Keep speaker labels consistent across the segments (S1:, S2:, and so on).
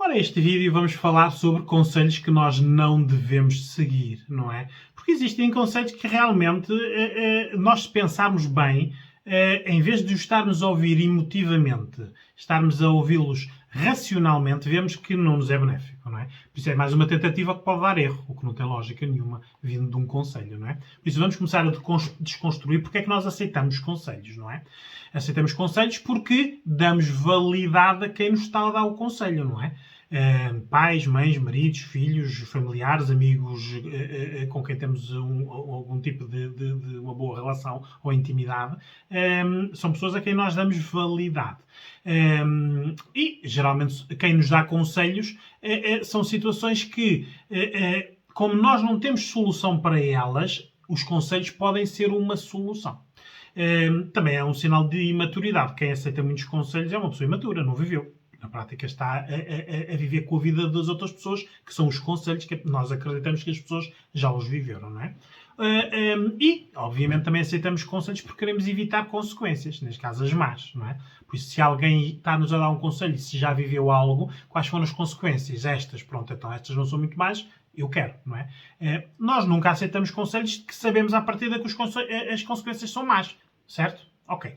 S1: Ora, este vídeo vamos falar sobre conselhos que nós não devemos seguir, não é? Porque existem conselhos que realmente, nós se pensarmos bem, em vez de os estarmos a ouvir emotivamente, estarmos a ouvi-los racionalmente, vemos que não nos é benéfico, não é? Por isso é mais uma tentativa que pode dar erro, o que não tem lógica nenhuma, vindo de um conselho, não é? Por isso vamos começar a desconstruir porque é que nós aceitamos conselhos, não é? Aceitamos conselhos porque damos validade a quem nos está a dar o conselho, não é? Pais, mães, maridos, filhos, familiares, amigos com quem temos algum tipo de uma boa relação ou intimidade, são pessoas a quem nós damos validade. E, geralmente, quem nos dá conselhos são situações que, como nós não temos solução para elas, os conselhos podem ser uma solução. Também é um sinal de imaturidade. Quem aceita muitos conselhos é uma pessoa imatura, não viveu. Na prática está a viver com a vida das outras pessoas, que são os conselhos que nós acreditamos que as pessoas já os viveram, não é? E, obviamente, também aceitamos conselhos porque queremos evitar consequências, neste caso as más, não é? Por isso, se alguém está-nos a dar um conselho e se já viveu algo, quais foram as consequências? Estas, pronto, então estas não são muito más, eu quero, não é? Nós nunca aceitamos conselhos que sabemos à partida que as consequências são más, certo? Ok.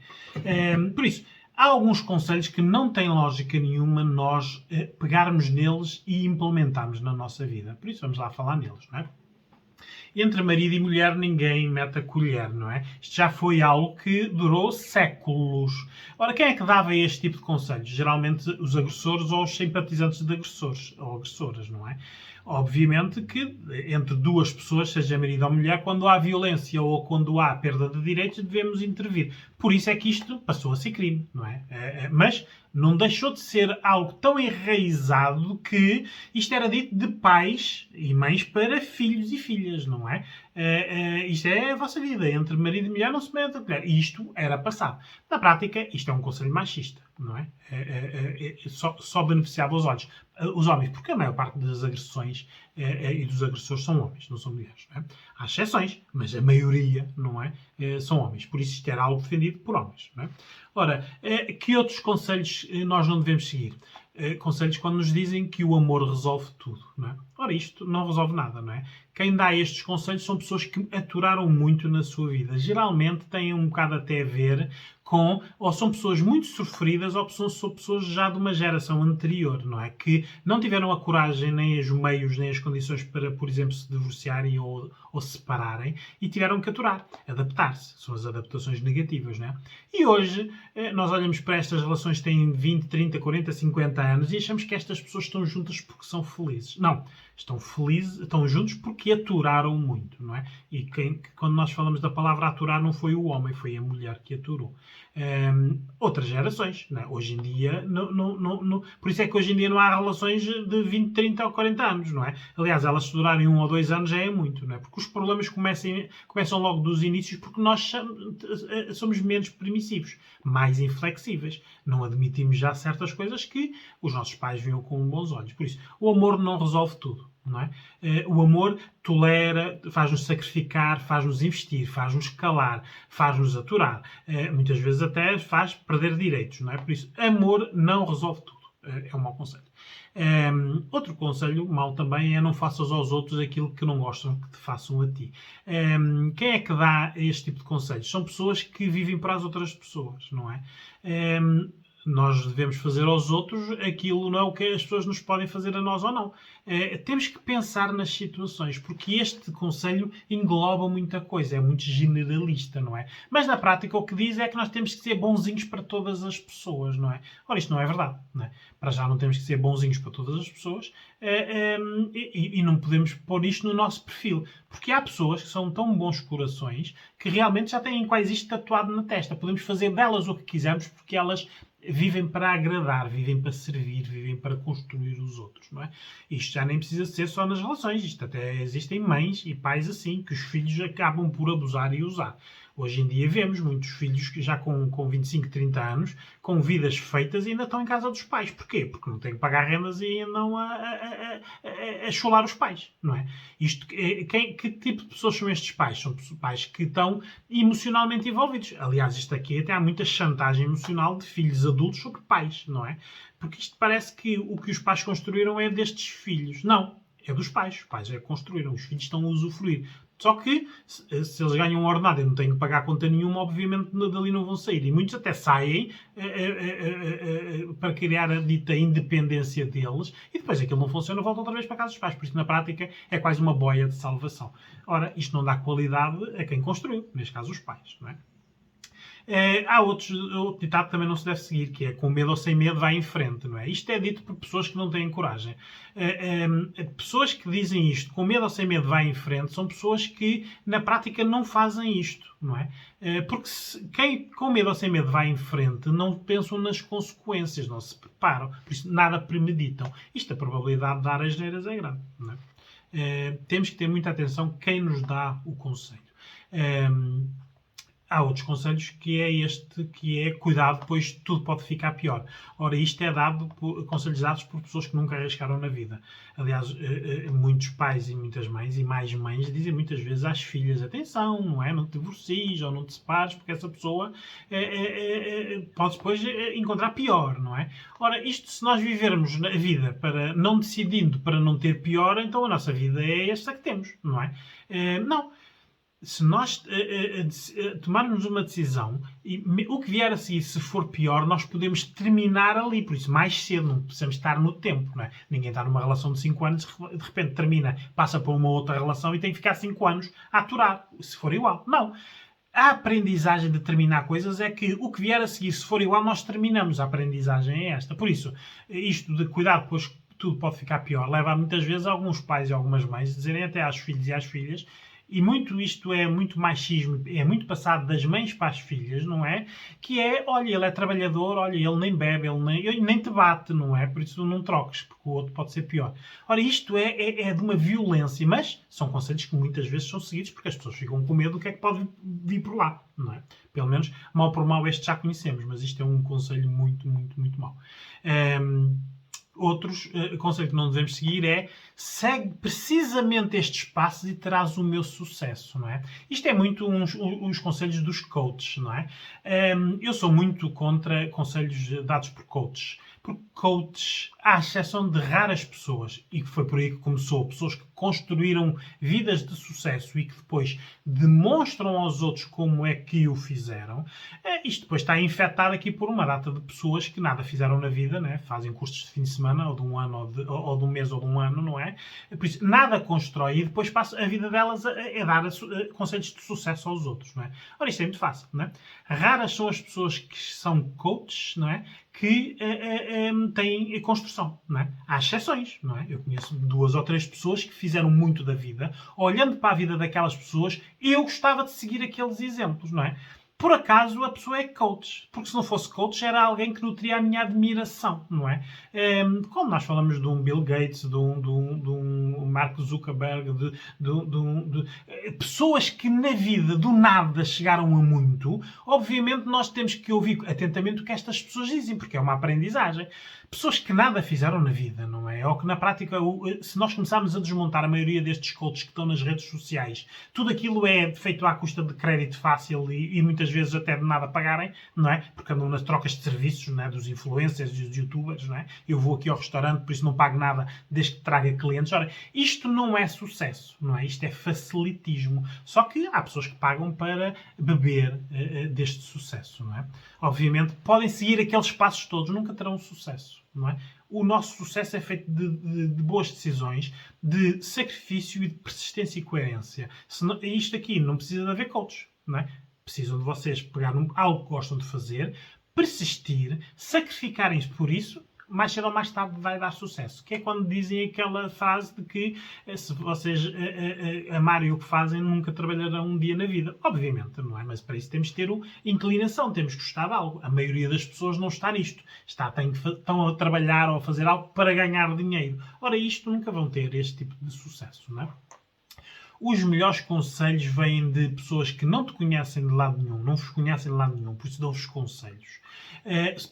S1: Por isso, há alguns conselhos que não têm lógica nenhuma nós pegarmos neles e implementarmos na nossa vida. Por isso vamos lá falar neles, não é? Entre marido e mulher ninguém mete a colher, não é? Isto já foi algo que durou séculos. Ora, quem é que dava este tipo de conselhos? Geralmente os agressores ou os simpatizantes de agressores ou agressoras, não é? Obviamente que entre duas pessoas, seja marido ou mulher, quando há violência ou quando há perda de direitos, devemos intervir. Por isso é que isto passou a ser crime, não é? Mas não deixou de ser algo tão enraizado que isto era dito de pais e mães para filhos e filhas, não é? Isto é a vossa vida. Entre marido e mulher não se mete a colher. E isto era passado. Na prática, isto é um conselho machista, não é? Só beneficiava os homens, porque a maior parte das agressões e dos agressores são homens, não são mulheres. Não é? Há exceções, mas a maioria, não é? São homens. Por isso isto era algo defendido por homens. Não é? Ora, que outros conselhos nós não devemos seguir? Conselhos quando nos dizem que o amor resolve tudo, não é? Ora, isto não resolve nada, não é? Quem dá estes conselhos são pessoas que aturaram muito na sua vida. Geralmente têm um bocado até a ver com, ou são pessoas muito sofridas, ou são pessoas já de uma geração anterior, não é? Que não tiveram a coragem, nem os meios, nem as condições para, por exemplo, se divorciarem ou se separarem e tiveram que aturar, adaptar-se. São as adaptações negativas, não é? E hoje nós olhamos para estas relações que têm 20, 30, 40, 50 anos e achamos que estas pessoas estão juntas porque são felizes. Não. Estão felizes, estão juntos porque aturaram muito, não é? E quando nós falamos da palavra aturar, não foi o homem, foi a mulher que aturou. Outras gerações, não é? Hoje em dia, por isso é que hoje em dia não há relações de 20, 30 ou 40 anos, não é? Aliás, elas se durarem 1 ou 2 anos já é muito, não é? Porque os problemas começam logo dos inícios porque nós somos menos permissivos, mais inflexíveis. Não admitimos já certas coisas que os nossos pais viam com bons olhos. Por isso, o amor não resolve tudo. Não é? O amor tolera, faz-nos sacrificar, faz-nos investir, faz-nos calar, faz-nos aturar. Muitas vezes até faz perder direitos. Não é? Por isso, amor não resolve tudo. É um mau conselho. Outro conselho mau também é não faças aos outros aquilo que não gostam que te façam a ti. Quem é que dá este tipo de conselhos? São pessoas que vivem para as outras pessoas, não é? Nós devemos fazer aos outros aquilo não é o que as pessoas nos podem fazer a nós ou não. Temos que pensar nas situações, porque este conselho engloba muita coisa, é muito generalista, não é? Mas na prática o que diz é que nós temos que ser bonzinhos para todas as pessoas, não é? Ora, isto não é verdade, não é? Para já não temos que ser bonzinhos para todas as pessoas e não podemos pôr isto no nosso perfil, porque há pessoas que são tão bons corações que realmente já têm quase isto tatuado na testa. Podemos fazer delas o que quisermos porque elas vivem para agradar, vivem para servir, vivem para construir os outros, não é? Isto já nem precisa ser só nas relações, isto até existem mães e pais assim, que os filhos acabam por abusar e usar. Hoje em dia vemos muitos filhos que já com 25, 30 anos, com vidas feitas e ainda estão em casa dos pais. Porquê? Porque não têm que pagar rendas e andam a cholar os pais, não é? Que tipo de pessoas são estes pais? São pais que estão emocionalmente envolvidos. Aliás, isto aqui até há muita chantagem emocional de filhos adultos sobre pais, não é? Porque isto parece que o que os pais construíram é destes filhos. Não. É dos pais. Os pais é que construíram. Os filhos estão a usufruir. Só que, se eles ganham um ordenado e não têm que pagar conta nenhuma, obviamente dali não vão sair. E muitos até saem para criar a dita independência deles e depois aquilo não funciona, voltam outra vez para casa dos pais. Por isso, na prática, é quase uma boia de salvação. Ora, isto não dá qualidade a quem construiu, neste caso os pais, não é? Há outro ditado que também não se deve seguir, que é com medo ou sem medo vai em frente, não é? Isto é dito por pessoas que não têm coragem. Pessoas que dizem isto, com medo ou sem medo vai em frente, são pessoas que na prática não fazem isto, não é? Porque quem com medo ou sem medo vai em frente não pensam nas consequências, não se preparam, por isso nada premeditam. Isto, a probabilidade de dar as neiras é grande, não é? Temos que ter muita atenção quem nos dá o conselho. Há outros conselhos que é este, que é cuidado, pois tudo pode ficar pior. Ora, isto é dado conselhos dados por pessoas que nunca arriscaram na vida. Aliás, muitos pais e muitas mães, e mais mães, dizem muitas vezes às filhas, atenção, não é? Não te divorcies ou não te separes, porque essa pessoa pode depois encontrar pior, não é? Ora, isto, se nós vivermos a vida para não decidindo para não ter pior, então a nossa vida é esta que temos, não é? Não. Se nós tomarmos uma decisão, e o que vier a seguir, se for pior, nós podemos terminar ali. Por isso, mais cedo, não precisamos estar no tempo. Não é? Ninguém está numa relação de 5 anos, de repente termina, passa para uma outra relação e tem que ficar 5 anos a aturar, se for igual. Não. A aprendizagem de terminar coisas é que o que vier a seguir, se for igual, nós terminamos. A aprendizagem é esta. Por isso, isto de cuidado, pois tudo pode ficar pior, leva muitas vezes a alguns pais e algumas mães a dizerem até aos filhos e às filhas. E muito isto é muito machismo, é muito passado das mães para as filhas, não é? Que é, olha, ele é trabalhador, olha, ele nem bebe, ele nem te bate, não é? Por isso não troques, porque o outro pode ser pior. Ora, isto é de uma violência, mas são conselhos que muitas vezes são seguidos porque as pessoas ficam com medo do que é que pode vir por lá, não é? Pelo menos, mal por mal, este já conhecemos, mas isto é um conselho muito, muito, muito mau. Outros conselho que não devemos seguir é segue precisamente estes passos e terás o meu sucesso, não é? Isto é muito uns conselhos dos coaches, não é? Eu sou muito contra conselhos dados por coaches. Porque coaches, à exceção de raras pessoas, e que foi por aí que começou, pessoas que construíram vidas de sucesso e que depois demonstram aos outros como é que o fizeram, isto depois está infectado aqui por uma data de pessoas que nada fizeram na vida, né? Fazem cursos de fim de semana, ou de um ano, ou de um mês, ou de um ano, não é? Por isso, nada constrói e depois passa a vida delas a dar conselhos de sucesso aos outros, não é? Ora, isto é muito fácil, não é? Raras são as pessoas que são coaches, não é? Que têm construção, não é? Há exceções, não é? Eu conheço 2 ou 3 pessoas que fizeram muito da vida. Olhando para a vida daquelas pessoas, eu gostava de seguir aqueles exemplos, não é? Por acaso a pessoa é coach, porque se não fosse coach era alguém que nutria a minha admiração, não é? Quando nós falamos de um Bill Gates, de um Mark Zuckerberg, de pessoas que na vida do nada chegaram a muito, obviamente nós temos que ouvir atentamente o que estas pessoas dizem, porque é uma aprendizagem. Pessoas que nada fizeram na vida, não é? Ou que na prática, se nós começarmos a desmontar a maioria destes coaches que estão nas redes sociais, tudo aquilo é feito à custa de crédito fácil e muitas vezes até de nada pagarem, não é? Porque andam nas trocas de serviços, não é? Dos influencers e dos youtubers, não é? Eu vou aqui ao restaurante, por isso não pago nada desde que traga clientes. Ora, isto não é sucesso, não é? Isto é facilitismo. Só que há pessoas que pagam para beber deste sucesso, não é? Obviamente, podem seguir aqueles passos todos, nunca terão sucesso. Não é? O nosso sucesso é feito de boas decisões, de sacrifício e de persistência e coerência. Isto aqui não precisa de haver coaches, não é? Precisam de vocês pegar algo que gostam de fazer, persistir, sacrificarem-se por isso, mais cedo ou mais tarde vai dar sucesso. Que é quando dizem aquela frase de que se vocês amarem o que fazem, nunca trabalharão um dia na vida. Obviamente, não é? Mas para isso temos que ter inclinação, temos que gostar de algo. A maioria das pessoas não está nisto. Estão a trabalhar ou a fazer algo para ganhar dinheiro. Ora, isto nunca vão ter este tipo de sucesso, não é? Os melhores conselhos vêm de pessoas que não te conhecem de lado nenhum, não vos conhecem de lado nenhum, por isso dão-vos conselhos.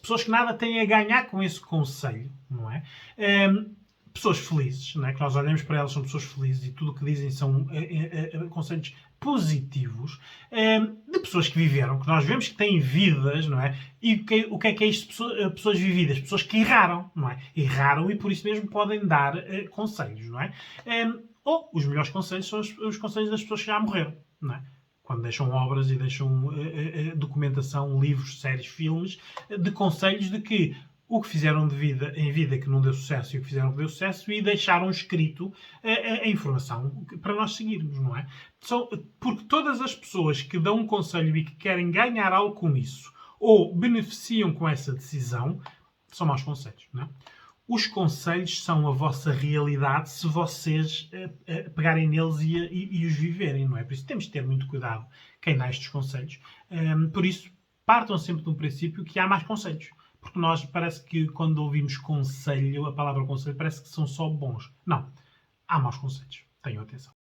S1: Pessoas que nada têm a ganhar com esse conselho, não é? Pessoas felizes, não é? Que nós olhamos para elas, são pessoas felizes e tudo o que dizem são conselhos positivos, de pessoas que viveram, que nós vemos que têm vidas, não é? E o que é isto? Pessoas vividas, pessoas que erraram, não é? Erraram e por isso mesmo podem dar conselhos, não é? Ou os melhores conselhos são os conselhos das pessoas que já morreram, não é? Quando deixam obras e deixam documentação, livros, séries, filmes, de conselhos de que o que fizeram em vida que não deu sucesso e o que fizeram que deu sucesso e deixaram escrito a informação para nós seguirmos, não é? Porque todas as pessoas que dão um conselho e que querem ganhar algo com isso ou beneficiam com essa decisão, são maus conselhos, não é? Os conselhos são a vossa realidade se vocês pegarem neles e os viverem, não é? Por isso temos de ter muito cuidado quem dá estes conselhos. Por isso, partam sempre de um princípio que há mais conselhos. Porque nós parece que quando ouvimos conselho, a palavra conselho, parece que são só bons. Não. Há maus conselhos. Tenham atenção.